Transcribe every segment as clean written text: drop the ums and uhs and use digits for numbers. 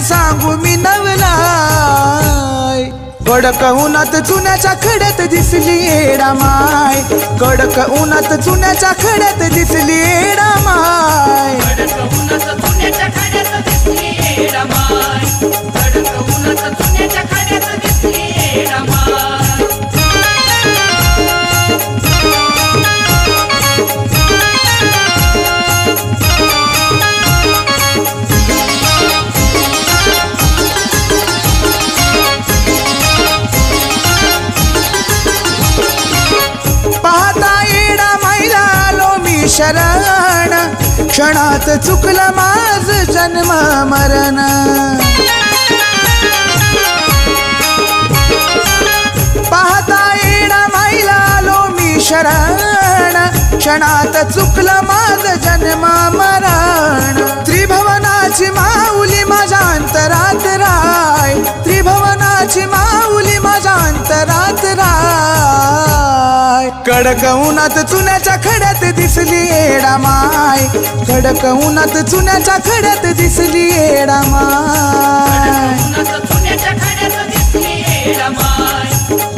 सांगू मी नवलाय। कडक उन्हात चुन्याच्या खड्यात दिसली येडा माय, कडक उन्हात चुन्याच्या खड्यात दिसली येडा माय। कडक उन्हात चुन्याच्या खड्यात दिसली येडा माय, कडक उन्हात चुन्याच्या खड्यात दिसली येडा माय। शरण क्षणात चुकलं माझ जन्म मरण। पाहता येडा माईला आलो मी शरण, क्षणात चुकलं माझ जन्म मरण। त्रिभुवनाची माऊली माझ्या अंतरात राय, त्रिभुवनाची माऊली माझ्या अंतरात राय। कडक उन्हात चुन्याच्या खड्यात दिसली येडा माय, कडक उन्हात चुन्याच्या खड्यात दिसली येडा माय। कडक उन्हात चुन्याच्या खड्यात दिसली येडा माय,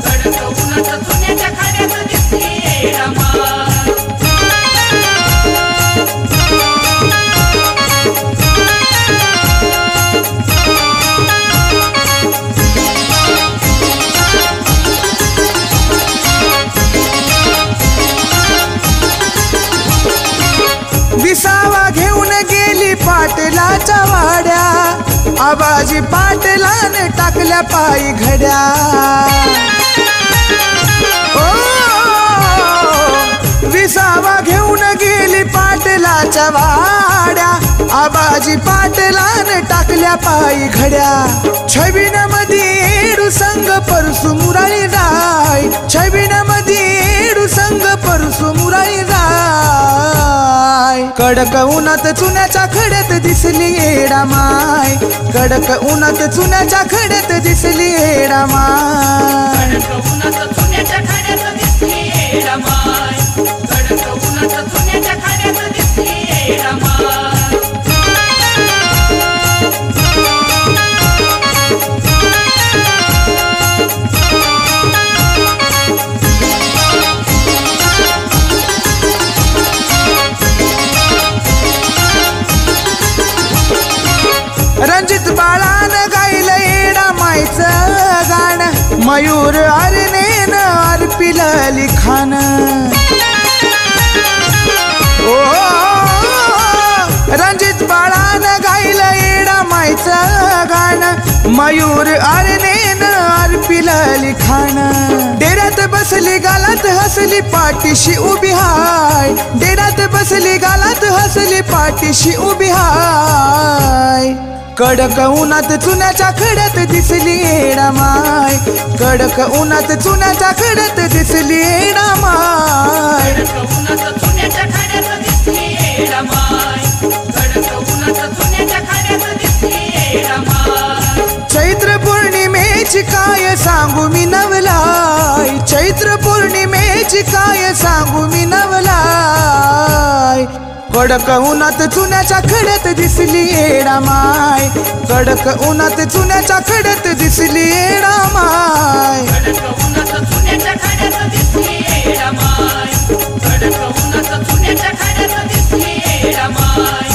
कडक उन्हात चुन्याच्या खड्यात दिसली येडा माय। विसावा घेऊन गेली पाटलाच्या वाड्या, आबाजी पाटलाने टाकल्या पायी घड्या। ओ विसावा घेऊन गेली पाटलाच्या वाड्या, आबाजी पाटलाने टाकल्या पायी घड्या। छबिन मध्ये येडू संग परसू मुराळी राय, छबिन मध्ये येडू संग परसू मुराळी राय। कडक उन्हात चुन्याच्या खड्यात दिसली येडा माय, कडक उन्हात चुन्याच्या खड्यात दिसली येडा माय। कडक उन्हात चुन्याच्या खड्यात दिसली येडा माय, कडक उन्हात चुन्याच्या खड्यात दिसली येडा माय। रणजित बाळानं गायलं येडा मायचं गाणं, मयूर अरनेन अर्पिलं लिखाण। ओ रणजित बाळानं गायलं येडा मायचं गाणं, मयूर अरनेन अर्पिलं लिखाण। डेऱ्यात बसली गालात हसली पाठीशी उभी हाय, डेऱ्यात बसली गालात हसली पाठीशी उभी हाय। कडक उन्हात चुन्याच्या खड्यात दिसली येडा माय, कडक उन्हात चुन्याच्या खड्यात दिसली येडा माय। कडक उन्हात चुन्याच्या खड्यात दिसली येडा माय, कडक उन्हात चुन्याच्या खड्यात दिसली येडा माय। चैत्र पौर्णिमेची काय सांगू मी नवलाय, चैत्र पौर्णिमेची काय सांगू मी नवलाय। कडक उन्हात चुन्याच्या खड्यात दिसली येडा माय, कडक उन्हात चुन्याच्या खड्यात दिसली येडा माय। कडक उन्हात चुन्याच्या खड्यात दिसली येडा माय, कडक उन्हात चुन्याच्या खड्यात दिसली येडा माय,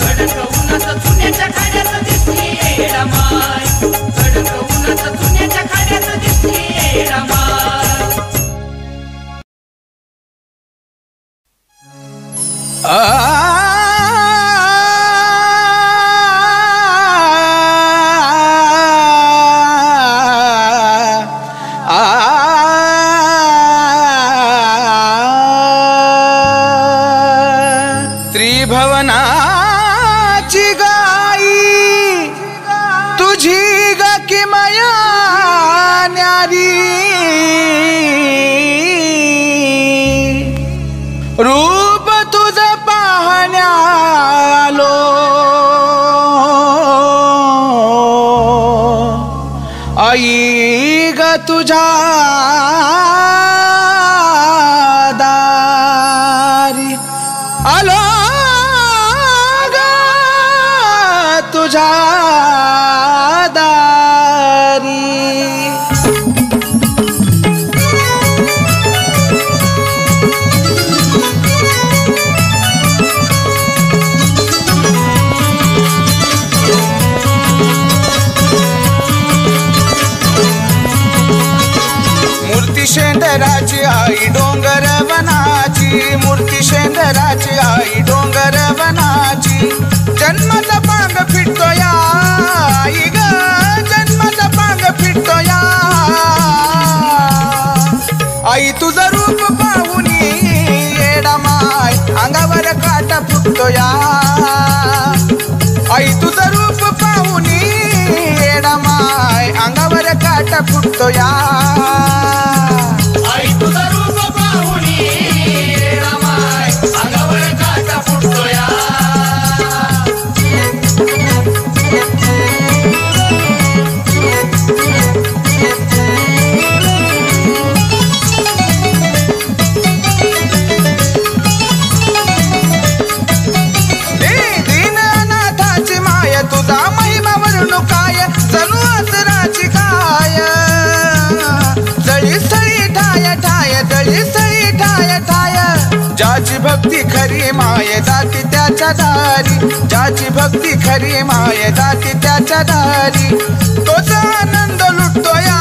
कडक उन्हात चुन्याच्या खड्यात दिसली येडा माय, कडक उन्हात चुन्याच्या खड्यात दिसली येडा माय। त्रिभुवनाची गाई तुझी ग की माया न्यारी, रूप तुझं पाहण्या आलो, आई ग तुझ्या दारी आलो, ग तुझ्या आई डोंगर वनाची, मूर्ती शेंदराची आई डोंगर वनाची. जन्माचा पांग फिटतो या आई ग, जन्माचा पांग फिटतो या आई. तुझं रूप पाहुनी येडा माय अंगावर काटा फुटतो या आई. तुझं रूप पाहुनी येडा माय अंगावर काटा फुटतो या आई. तुझं रूप पाहुनी येडा माय अंगावर काटा फुटतो या. ज्याची भक्ती खरी माये जाती त्याच्या दारी, ज्याची भक्ती खरी माये जाती त्याच्या दारी. तोच आनंद लुटतो या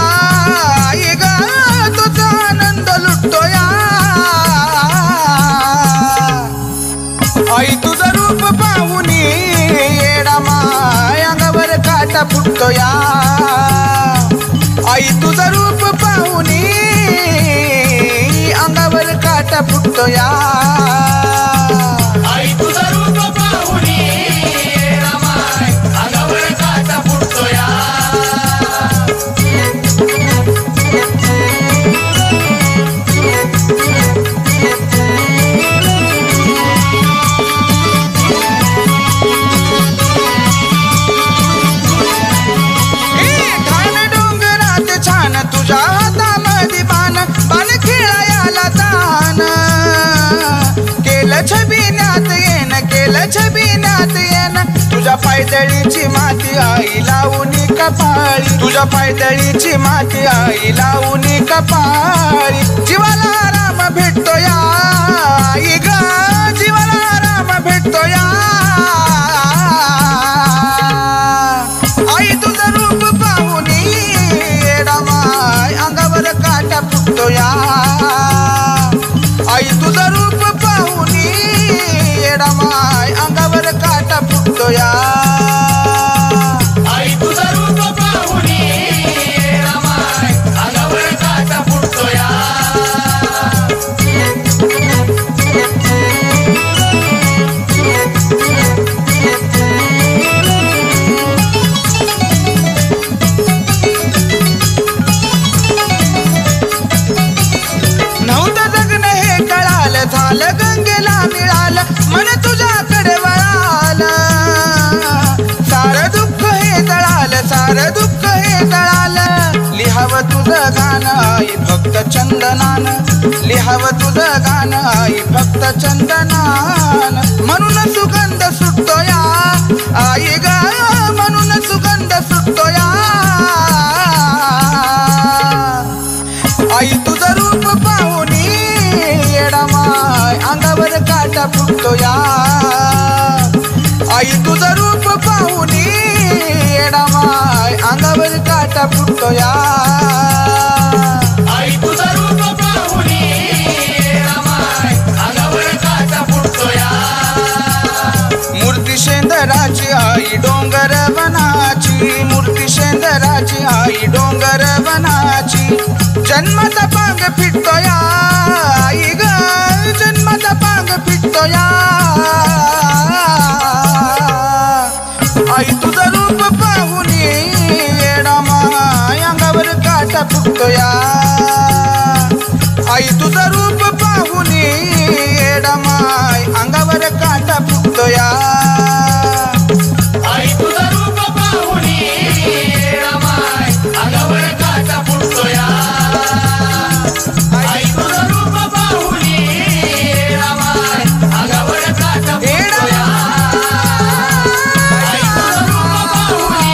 आई ग, तोच आनंद लुटतो या आई. तुझं रूप पाहुनी येडा माय अंगावर काटा फुटतो या आई. तुझं रूप पाहुनी अंगावर काटा फुटतो या आई. तुझं रूप पाहुनी येडा माय अंगावर काटा फुटतो या. तुझ्या हातामध्ये बाण, बाण खेळायला तान. केलं छबिन्यात येन, केलं छबिन्यात येन. तुझ्या पायदळीची माती आई लावूनी कपाळी, तुझ्या पायदळीची माती आई लावूनी कपाळी. जीवाला आराम भेटतो या आई ग, जीवाला आराम भेटतो या आई. तुझं रूप पाहुनी येडा माय अंगावर काटा फुटतो या आई. तुझं रूप पाहुनी येडा माय अंगावर काटा फुटतो या आई. तुझं रूप पाहुनी येडा माय अंगावर काटा फुटतो या. झालं गंगेला मिळालं, मन तुझ्याकडे वळालं. सारं दुःख हे जळालं, सारं दुःख हे जळालं. लिहावं तुझं गाणं आई फक्त चंदनानं, लिहावं तुझं गाणं आई फक्त चंदनानं. म्हणून सुगंध सुटतो या आई ग, म्हणून सुगंध सुटतो या आई. तुझं रूप पाहुनी येडा माय अंगावर काटा फुटतो या आई. तुझं रूप पाहुनी येडा माय अंगावर काटा फुटतो या आई. तुझं रूप पाहुनी येडा माय अंगावर काटा फुटतो या. मूर्ती शेंदराची आई डोंगर वनाची, मूर्ती शेंदराची आई डोंगर वनाची. जन्माचा पांग फिटतो या आई ग, जन्माचा पांग फिटतो या आई. तुझं रूप पाहुनी येडा माय अंगावर काटा फुटतो या आई. तुझं रूप पाहुनी येडा माय अंगावर काटा फुटतो या आई. तुझं रूप पाहुनी येडा माय अंगावर काटा फुटतो या. आई. तुझं रूप पाहुनी येडा माय अंगावर काटा फुटतो या. आई. तुझं रूप पाहुनी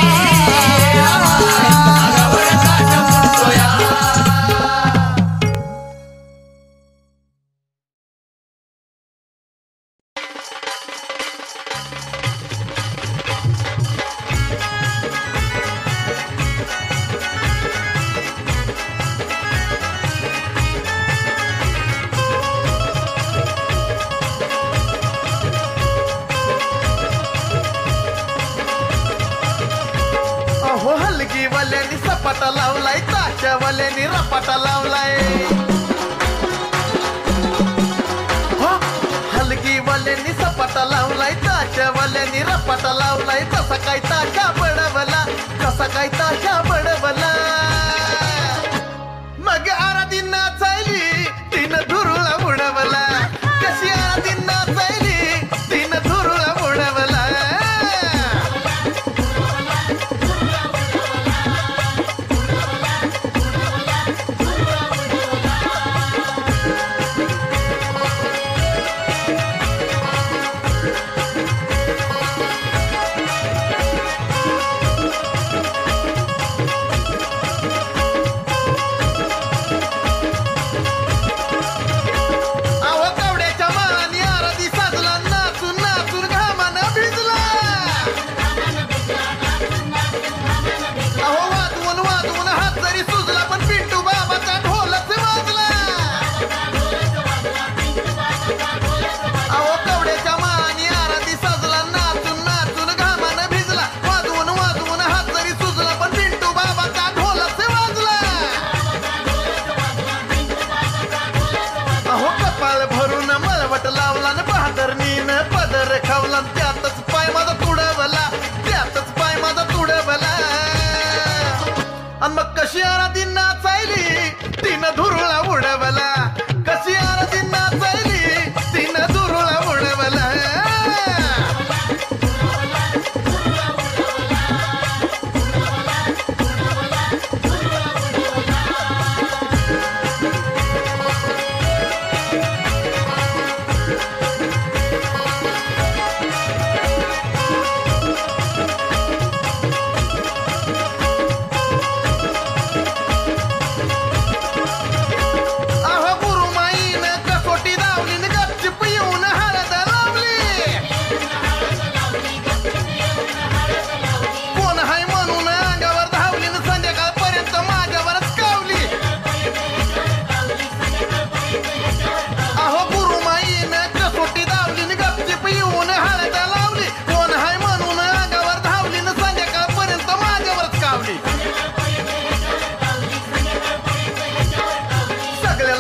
येडा माय अंगावर काटा फुटतो या. सपाटा लावलाय ताशावाल्यानी रपाटा लावलाय हलगीवाल्यांनी सपाटा लावलाय ताशावाल्यांनी रपाटा लावलाय कसा काय ताशा बडवला कसा काय ताशा बडवला मग आराधी नाचायली तिनं धुरुळा उडवला कशी आराधी नाचायली तिनं धुरुळा उडवला त्यातच पाय माझा तुडवला त्यातच पाय माझा तुडवला आणि मग कशी आराधी नाचायली तिनं धुरुळा उडवला कशी आराधी नाचायली तिनं धुरुळा उडवला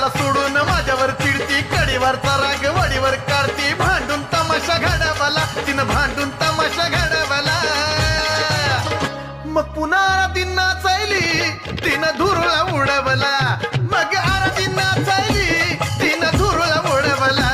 सोडून माझ्यावर चिडती कडीवरचा राग वडीवर काढती भांडून तमाशा घडवला तिनं भांडून तमाशा घडवला मग पुन्हा आराधी नाचायली तिनं धुरुळा उडवला मग आराधी नाचायली तिनं धुरुळा उडवला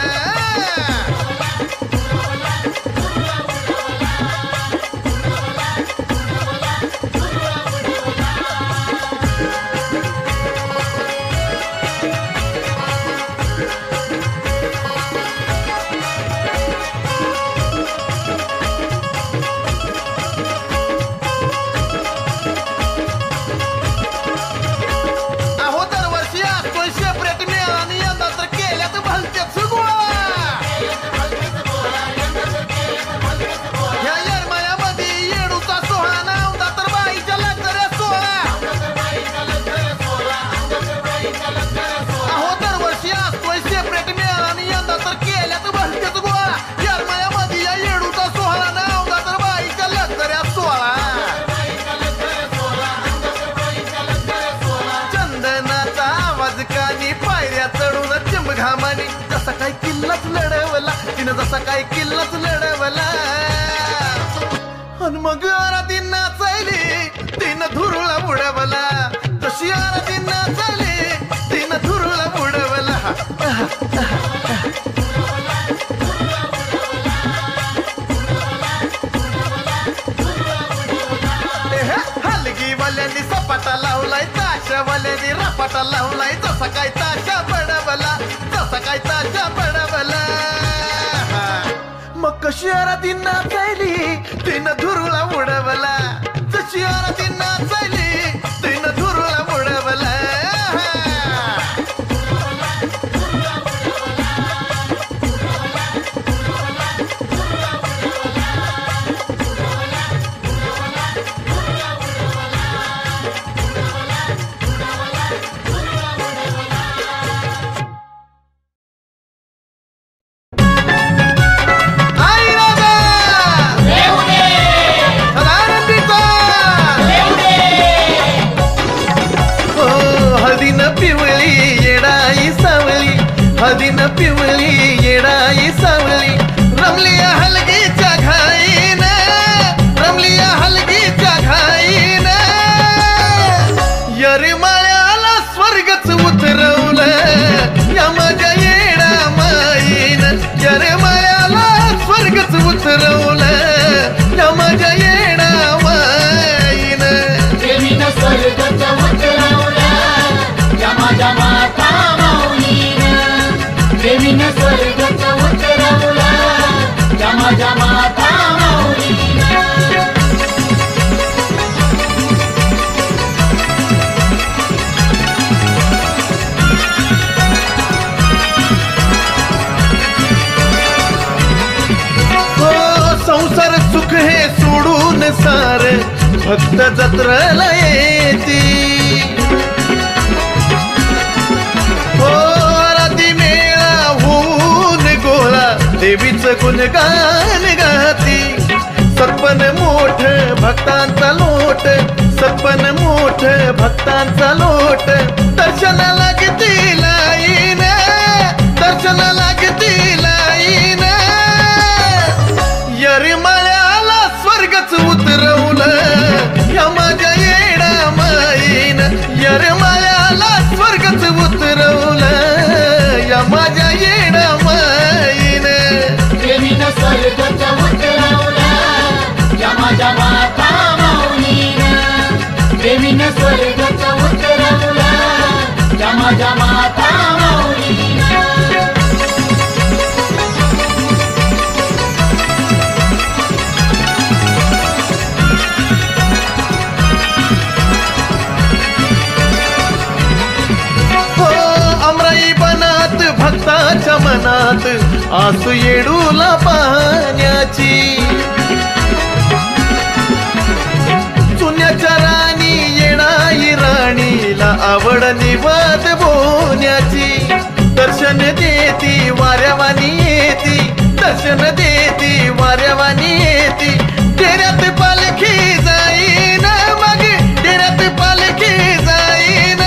जसा काय किल्लाच लढवला तिनं जसा काय किल्लाच लढवला आणि मग आराधी नाचायली तिनं धुरुळा उडवला तशी आराधी नाचायली तिनं धुरुळा उडवला हलगीवाल्यांनी सपाटा लावलाय ताशावाल्यांनी रपाटा लावलाय जसा काय ताशा बडवला जसा काय ताशा बडवला मग कशी आराधी नाचायली तिनं धुरुळा उडवला जशी आराधी नाचायली तिनं धुरुळा उडवला हळदीनं पिवळी येडाई सावळी रमली हलगीच्या घाईन रमली हलगीच्या घाईन यरमाळ्याला स्वर्गच उतरवलं या माझ्या येडा माईन यरमाळ्याला स्वर्गच उतरवलं या माझ्या येडा माईन देवीनं स्वर्गच उतरवलं या माझ्या माता माऊलीनं देवीनं स्वर्गच उतरवलं या माझ्या माता माऊलीनं संसार सुख हे सोडून सार भक्त जत्रेला येती हो राती मेळा होऊन गोळा देवीचं गुणगान गाती सत्पन मोठ भक्तांचा लोट सत्पन मोठ भक्तांचा लोट दर्शनाला किती लाईन दर्शनाला किती लाईन यरमाळ्याला स्वर्गच उतरवलं या माझ्या येडा माईन यरमाळ्याला स्वर्गच उतरवलं या माझ्या येडा माईन देवीनं स्वर्गच उतरवलं या माझ्या माता माऊलीनं देवीनं स्वर्गच उतरवलं या माझ्या माता माऊलीनं भक्ताच्या मनात आसू येडूला पाण्याची चुन्याच्या राणी येणाई राणीला आवड निवाद बोलण्याची दर्शन देती वाऱ्यावानी येती दर्शन देती वाऱ्यावानी येती डेऱ्यात पालखी जाईन मग डेऱ्यात पालखी जाईन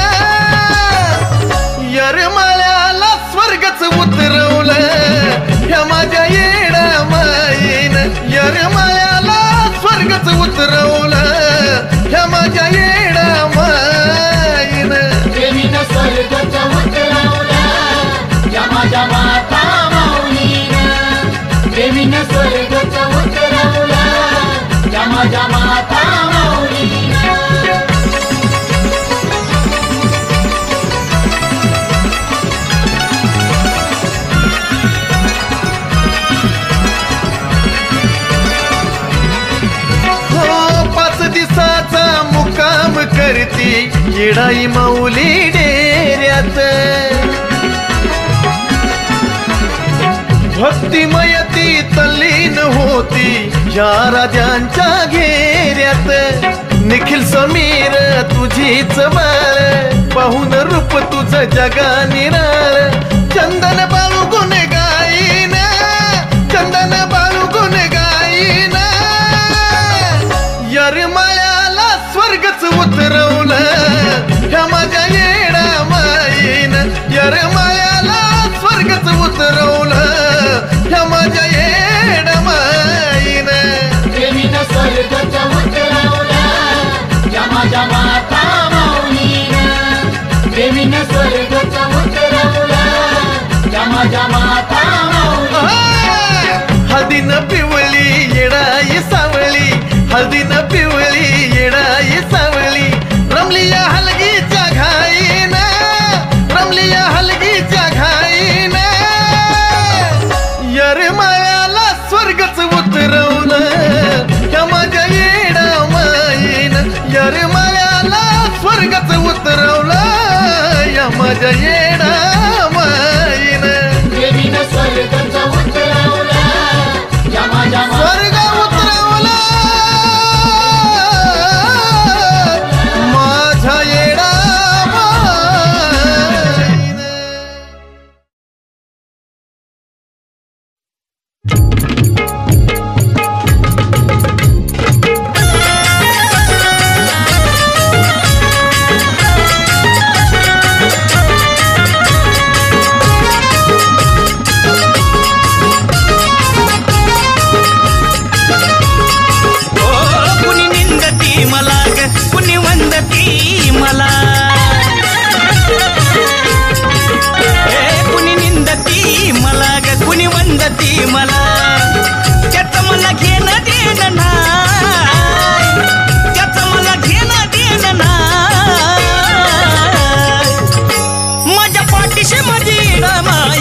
यरमाळ्याला स्वर्गच उतरवलं ह्या माझ्या येडा माईन यरमाळ्याला स्वर्गच उतरवलं ह्या माझ्या येडा माईन देवीनं स्वर्गच उतरवलं या माझ्या माता माऊलीनं देवीनं स्वर्गच उतरवलं या माझ्या माता माऊलीनं मुक्काम करती येडाई माऊली डेऱ्यात भक्तिमयती तल्लीन होती या राजांच्या घेऱ्यात निखिल समीर तुझीच बाळ पाहून रूप तुझं जगा निराळ चंदन बाळू गुण गाईन चंदन बाळू गुण गाईन यरमाळ्याला स्वर्गच उतरवलं ह्या माझ्या येडा माईन यरमाळ्याला स्वर्गच उतरवलं ह्या माझ्या येडा माईन देवीनं स्वर्गच उतरवलं या माझ्या माता माऊलीनं देवीनं स्वर्गच उतरवलं या माझ्या माता माऊलीनं हळदीनं पिवळी येडाई सावळी हळदीनं पिवळी येडाई सावळी रमली या हलगीच्या घाईन रमली या हलगीच्या घाईन यरमाळ्याला स्वर्गच उतरवलं ह्या माझ्या येडा माईन यरमाळ्याला स्वर्गच उतरवलं या माझ्या येडा माईन देवीनं स्वर्गच उतरवलं या माझ्या स्वर्ग उतरवलं माझ्या येडा माईन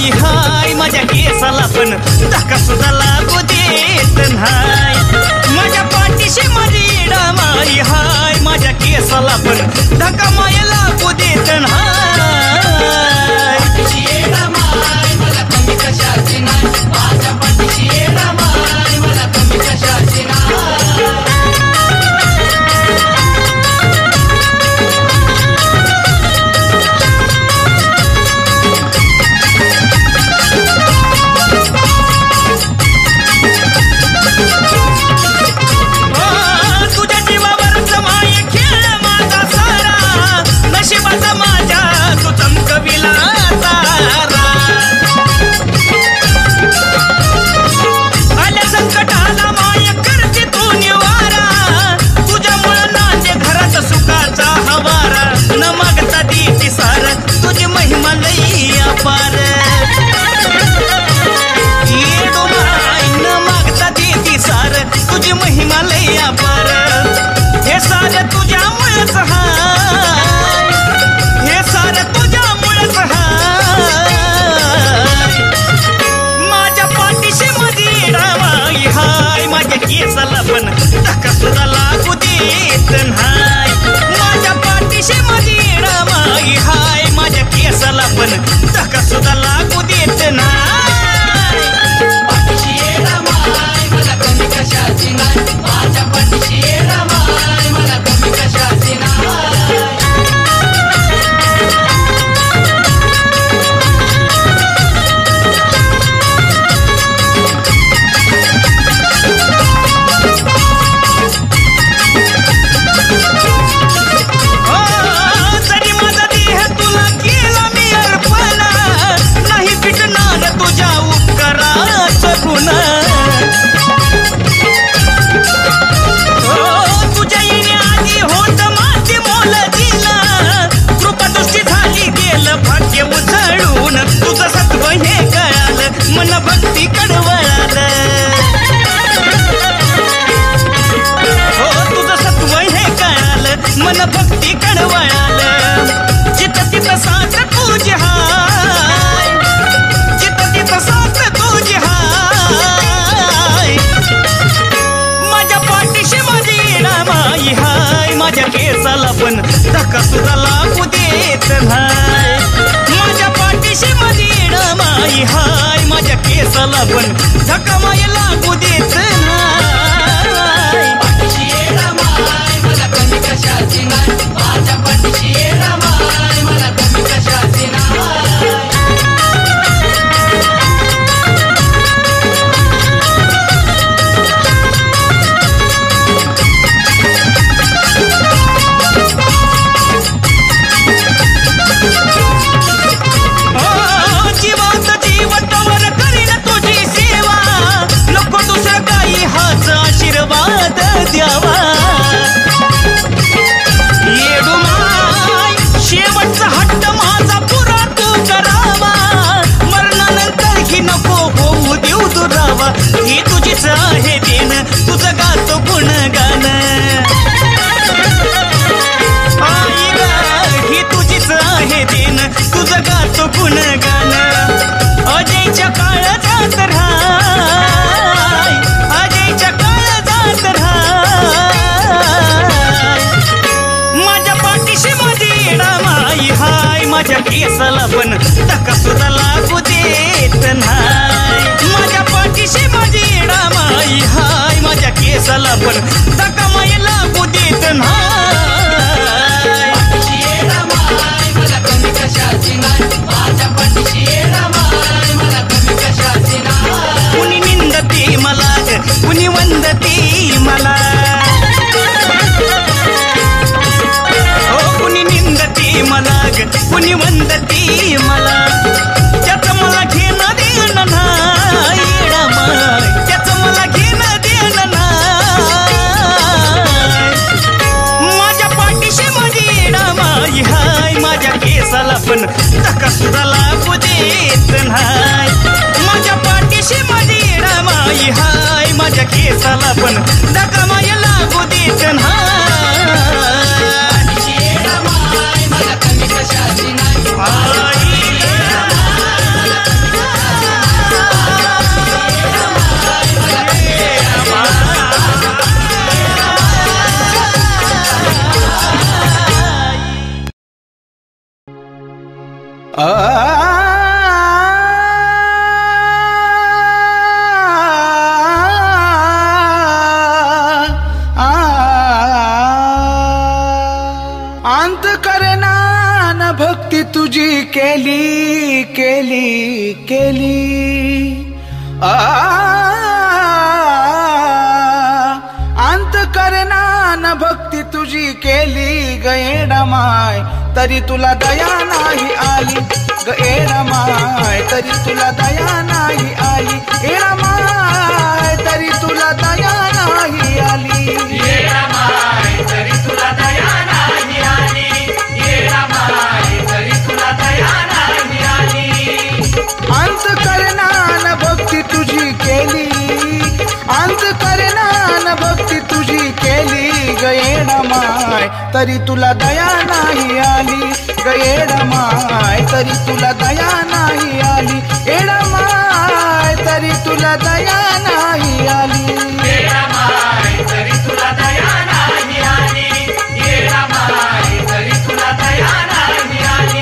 माई हाय माझ्या केसाला पण धक्का सुद्धा लागू देत नाही. माझ्या पाठीशी माझी येडा माई हाय माझ्या केसाला पण धक्का माय लागू देत नाही. येडा माय मला कमी कशाची नाही, माझ्या पाठीशी येडा माय मला कमी कशाची नाही. तुझ्या जीवावरच माय खेळ माझा सारा, नशिबाचा माझ्या तू चमकविला तारा. आल्या संकटाला माय करते तू निवारा, तुझ्यामुळं नांदे घरात सुखाचा हवारा. न मागता देती सार तुझी महिमा लई अपार. येडो माय न मागता देती सार तुझी महिमा लई अपार. हे सार तुझ्यामुळेच हाय, हे सार तुझ्यामुळेच हाय. माझ्या पाठीशी माझी येडा माई हाय माझ्या केसाला पण धक्का सुद्धा लागू देत नाही. माझ्या पाठीशी माझी येडा माई हाय माझ्या केसाला पण धक्का सुद्धा लागू देत नाही. पाठीशी येडा माय मला कमी कशाची नाही, माझ्या पाठीशी येडा माय मला कमी कशाची नाही. जरी माझा देह तुला केला मी अर्पण, नाही पिटणार तुझ्या उपकाराचं गुण. तुझ्या येण्याआधी होत माझे मोल दिला, कृपादृष्टी झाली गेलं भाग्य उजळून. तुझं सत्व हे कळालं मन भक्ती कडवळालं. हो तुझं सत्व हे कळालं मन भक्ती कडवळालं. जिथं तिथं साथ तुझी हाय, जिथं तिथं साथ तुझी हाय. माझ्या पाठीशी माझी येडा माई हाय माझ्या केसाला पण धक्का सुद्धा लागू देत नाही. माझ्या पाठीशी माझी येडा माई हाय माझ्या केसाला पण धक्का माय लागू देत नाही. पाठीशी येडा माय मला कमी कशाची नाही, माझ्या पाठीशी येडा माय मला कमी कशाची नाही. जीवात जीवतावर करीन तुझी सेवा, नको दुसरं काही हाच आशीर्वाद द्यावा. येडू माय शेवटचा हट्ट माझा पुरा तू करावा, मरणानंतर ही नको होऊ देऊ दुरावा. ही तुझीच आहे देण तुझं गातो गुणगान. आई ग ही तुझीच आहे देण तुझं गातो गुणगान. अजयच्या काळजात राहाय, अजयच्या काळजात राहाय. माझ्या पाठीशी माझी येडा माई हाय माझ्या केसाला पण धक्का सुद्धा लागू देत नाही. माझ्या पाठीशी माझी येडा माई हाय माझ्या केसाला पण धक्का माय लागू देत नाही. पाठीशी येडा माय मला कमी कशाची नाही, माझ्या पाठीशी येडा माय मला कमी कशाची नाही. कुणी निंदते मला कुणी वंदते मला, हो कुणी निंदते मला कुणी वंदते मला. त्याचं मला घेणं देणं नाही येडा माय, त्याचं मला घेणं देणं नाही. माझ्या पाठीशी माझी येडा माई हाय माझ्या केसाला पण धक्का सुद्धा लागू देत नाही. माझ्या पाठीशी माझी येडा माई हाय माझ्या केसाला पण धक्का माय लागू देत नाही. मला कमी कशाची नाही. आई केली केली केली अंत करना न भक्ती तुझी केली गएडमाय तरी तुला दया नाही आली गएडमाय तरी तुला दया नाही आली एडमाय तरी तुला दया नाही आली येडमाय तरी तुला दया नाही आली येडमाय तरी तुला दया नाही आली अंत करना न भक्ती तुझी केली अंत करना न भक्ती तुझी केली गएडमाय तरी तुला दया नाही आली गएडमाय तरी तुला दया नाही आली एडमाय तरी तुला दया नाही आली येडमाय तरी तुला दया नाही आली येडमाय तरी तुला दया नाही आली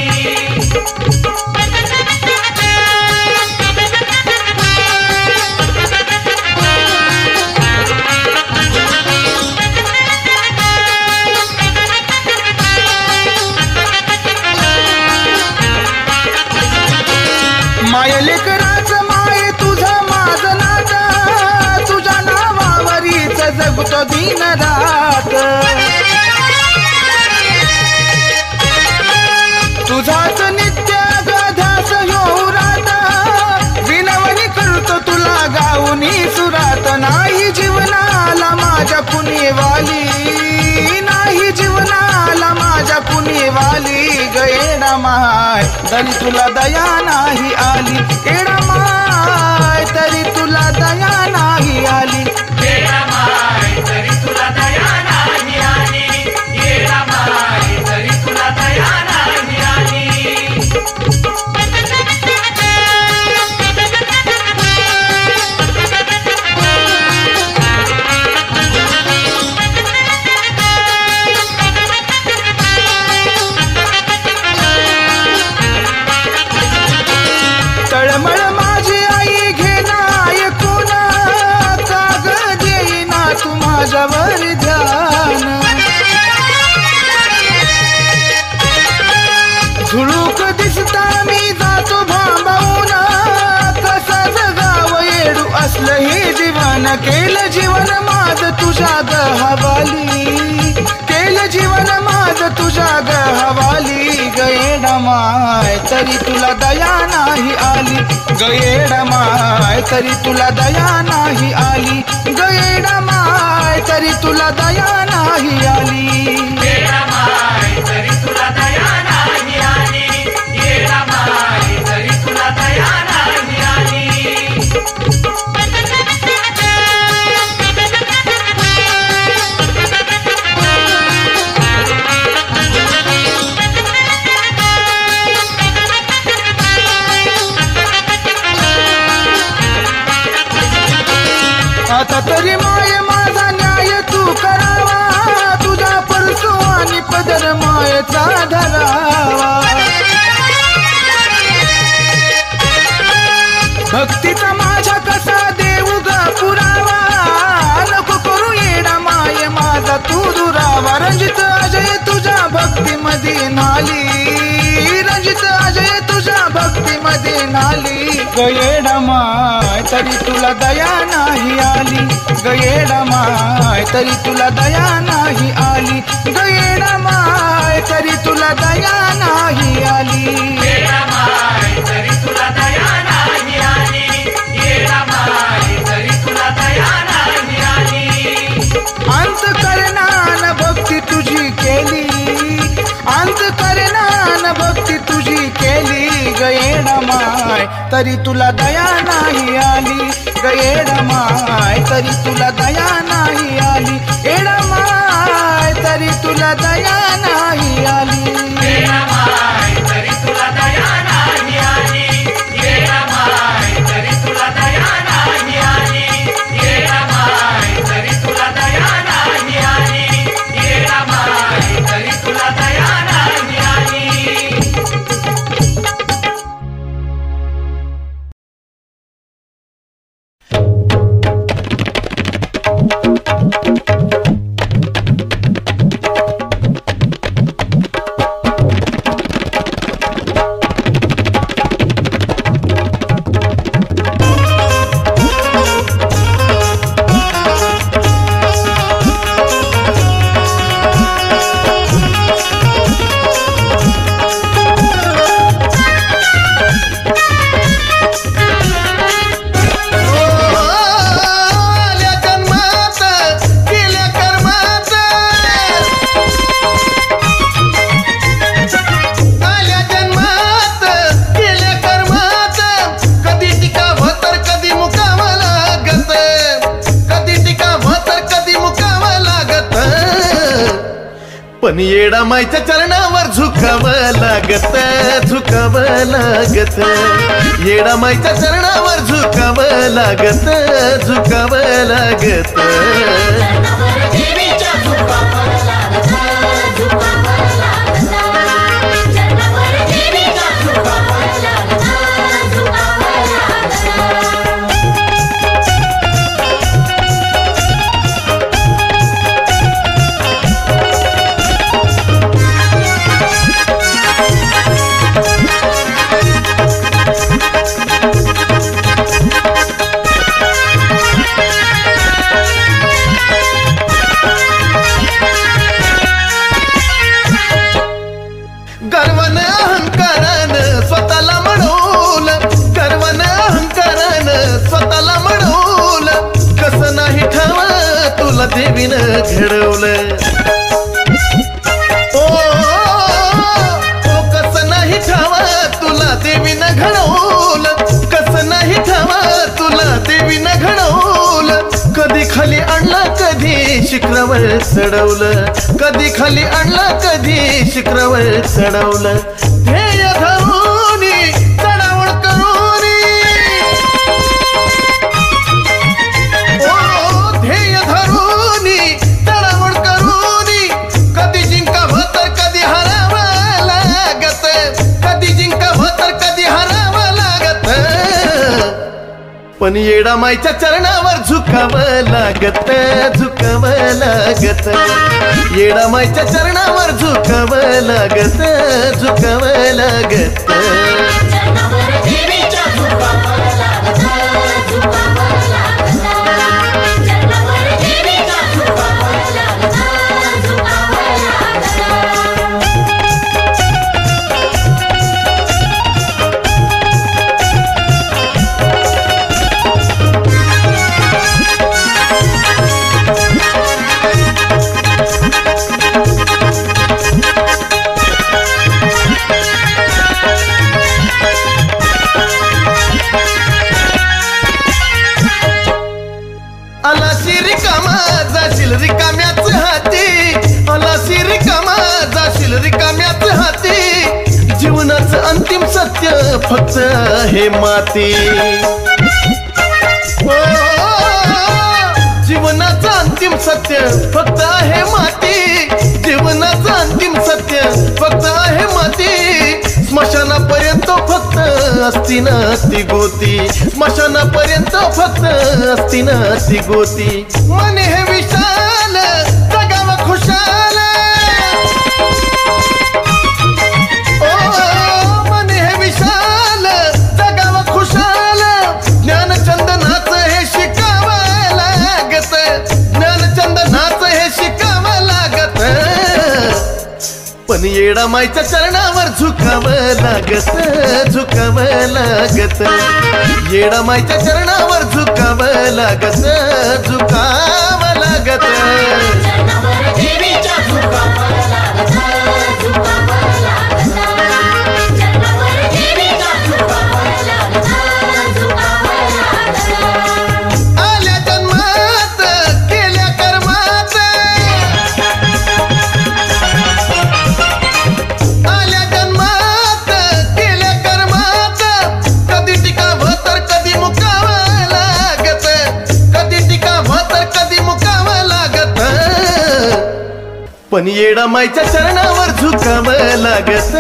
माय लेकराच माय तुझा माझ नात तुझ्या नावावरीच जगतो दिन रात तुझाच नित्य गध्यास होऊरात विनवणी करतो तुला गाऊनी सुरात नाही जीवनाला माझ्या कुणीवाली नाही जीवनाला माझ्या कुणीवाली गएडमाय तरी तुला दया नाही आली एडमाय तरी तुला दया नाही आली येडमाय तरी तुला दया नाही आली येडमाय तरी तुला दया नाही आली तळमळ माझी आई घेना ऐकून काग देईना तू माझ्यावर ध्यान झुळूक दिसता मी जातो भांबावून कसा जगाव येडू असलं हे जीवन केलं जीवन माझ तुझ्या गहवाली केलं जीवन माझ तुझ्या गहवाली गएडमाय तरी तुला दया नाही आली गएडमाय तरी तुला दया नाही आली गएडमाय तरी तुला दया नाही आली येडमाय तरी तुला दया नाही आली येडमाय तरी तुला दया नाही आली आता तरी माय माझा न्याय तू करावा तुझा परसू आणि पदर मायचा धरावा भक्तीचा माझ्या कसा देऊ ग पुरावा नको करू येडा माय माझा तू दुरावा रंजित अजय तुझ्या भक्तीमध्ये नाली रंजित अजय तुझ्या भक्तीमध्ये नाली गएडमाय तरी तुला दया नाही आली गएडमाय तरी तुला दया नाही आली गएडमाय तरी तुला दया नाही आली येडमाय तरी तुला दया नाही आली येडमाय तरी तुला दया नाही आली अंत करना न भक्ती तुझी केली अंत करना न भक्ती तुझी केली गएडमाय तरी तुला दया नाही आली गएडमाय तरी तुला दया नाही आली एडमाय तरी तुला दया नाही आली येडमाय तरी तुला दया नाही आली येडमाय तरी तुला दया नाही आली येडमाय तरी तुला दया नाही आली येडमाय तरी तुला दया नाही आली पण येडा माईच्या चरणावर झुकावं लागत, झुकावं लागत. येडा माईच्या चरणावर झुकावं लागत, झुकावं लागत. देवीनं घडवलं ओ कसं नाही ठावा तुला देवीनं घडवलं, कसं नाही ठावा तुला देवीनं घडवलं. कधी खाली आणलं कधी शिखरावर चढवलं, कधी खाली आणलं कधी शिखरावर चढवलं. ध्येय धरूनी चढावळ करूनी ओ ध्येय धरूनी चढावळ करूनी कधी जिंकावं तर कधी हरावं लागत, कधी जिंकावं तर कधी हरावं लागत. पण येडा माईच्या चरणावर झुकावं लागत, झुकावं लागत. येडा माईच्या चरणावर झुकावं लागत, झुकावं लागत. रिकाम्याच हाती आलासी रिकामा जाशील रिकाम्याच हाती. जीवनाचं अंतिम सत्य फक्त आहे माती. जीवनाचं अंतिम सत्य फक्त आहे माती. जीवनाचं अंतिम सत्य फक्त आहे माती. स्मशानापर्यंत फक्त असती ना ती गोती, स्मशानापर्यंत फक्त असती ना ती गोती. मन हे विशाल जगावा खुशाल ओ मन हे विशाल जगावा खुशाल. ज्ञानचंदनाचं हे शिकावं लागत, ज्ञानचंदनाचं हे शिकावं लागत. पण येडा माईच्या चरणावर झुकावं लागत, झुकावं लागत. येडा माईच्या चरणावर झुकावं लागत, झुकावं लागत. आल्या जन्मात केल्या कर्मात, आल्या जन्मात केल्या कर्मात. कधी टिकावं तर कधी मुकावं लागत, कधी टिकावं तर कधी मुकावं लागत. पण येडा माईच्या चरणावर झुकावं लागत,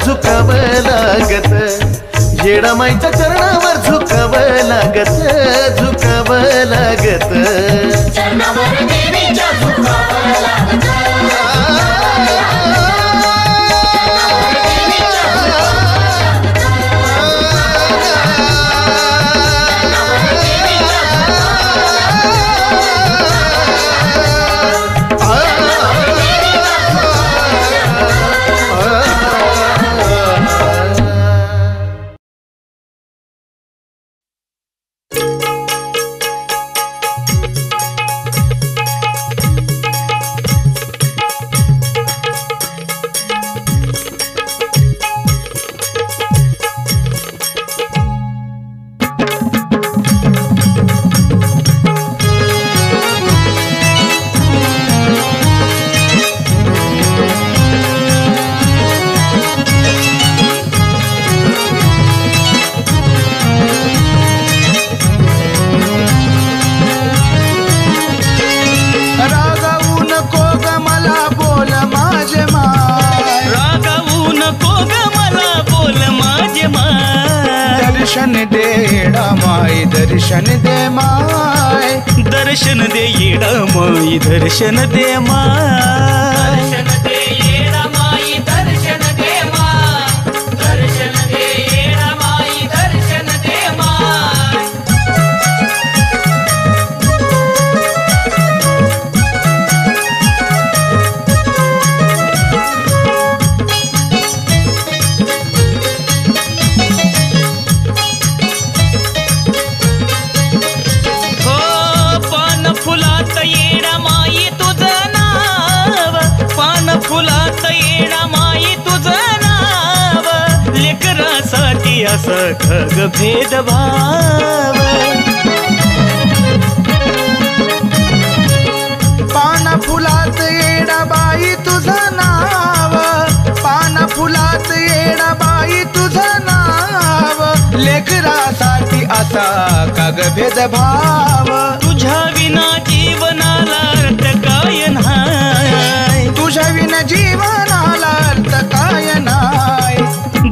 झुकावं लागत. येडा माईच्या चरणावर झुकावं लागत, झुकावं लागत. चरणावर देवीच्या झुकावं लागत. दर्शन दे येडा माई दर्शन दे माय दर्शन दे येडा माई दर्शन दे माय दर्शन दे येडा माई दर्शन दे माय दर्शन दे येडा माई दर्शन दे माय हो पान फुलात येडा माई तुझं नाव पान फुलात येडा माई तुझं नाव लेकरासाठी असं खग भेदभाव पान फुलात येडा बाई तुझं नाव पान फुलात येडा बाई तुझं नाव लेकरासाठी असा काग भेदभाव तुझ्या विना जीवनाला अर्थ काय नाही तुझ्या विना जीवनाला अर्थ काय नाय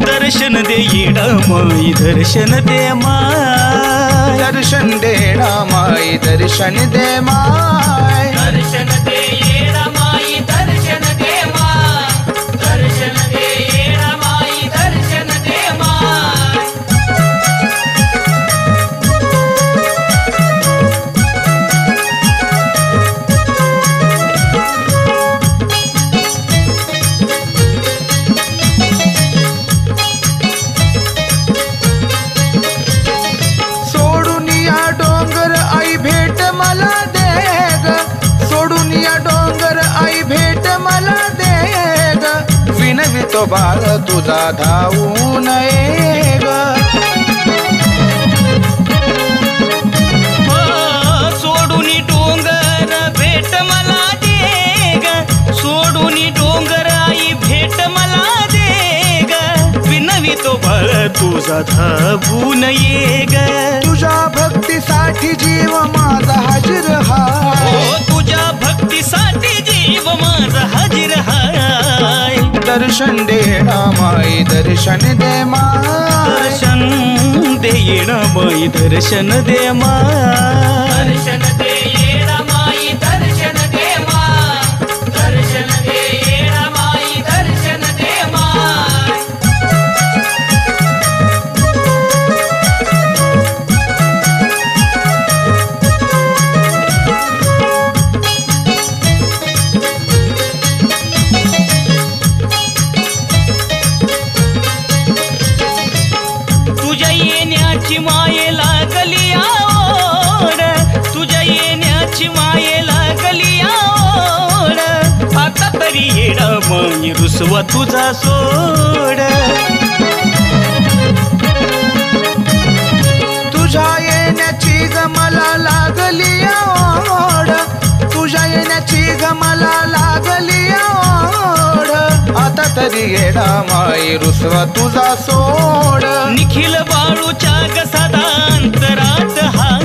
दर्शन दे येडा माई दर्शन दे माय दर्शन देणा माई दर्शन दे माय दर्शन दे येडा माई दर्शन दे माय दर्शन दे येडा माई दर्शन दे माय सोडून या डोंगर आई भेट मला दे ग सोडून या डोंगर आई भेट मला दे ग विनवितो बाळ तुझा धावून ये ग सोडून डोंगर भेट मला दे ग सोडून डोंगर आई भेट मला दे ग विनवितो बाळ तुझा धावून ये ग तुझ्या भक्तीसाठी जीव माझा हाजीर हाय हो तुझ्या भक्तीसाठी जीव माझा हाजीर हाय दर्शन देणा माई दर्शन दे माय दर्शन दे येडा माई दर्शन दे माय दर्शन दे येडा माई दर्शन दे माय दर्शन दे येडा माई दर्शन दे माय तुझ्या येण्याची माये लागली ओढ तुझ्या येण्याची माये लागली ओढ आता तरी येडा माई रुसवा तुझा सोड तुझ्या येण्याची ग मला लागली ओढ तुझ्या येण्याची ग मला लागली ओढ आता तरी येडा माई रुसवा तुझा सोड निखिल बाळूच्या ग सदांतरात हाय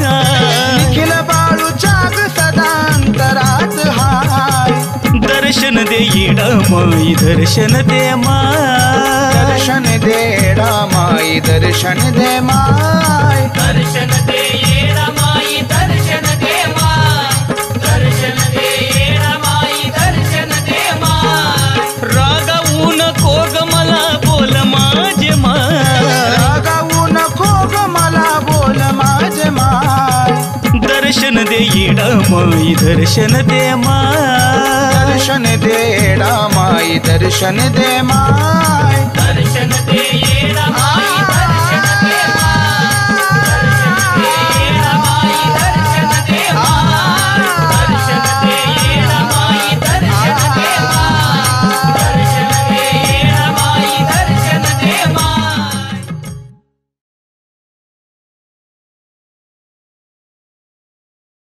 निखिल बाळूच्या ग सदांतरात हाय दर्शन दे येडा माई दर्शन दे माय दर्शन देडा माई दर्शन दे माय दर्शन दे येडा माई दर्शन दे माय दर्शन दे येडा माई दर्शन दे माय रागावू नको ग मला बोल माझे माय रागावू नको ग मला बोल माझे माय दर्शन दे येडा माई दर्शन दे माय दर्शन देडा माई दर्शन दे माय दर्शन दे येडा माई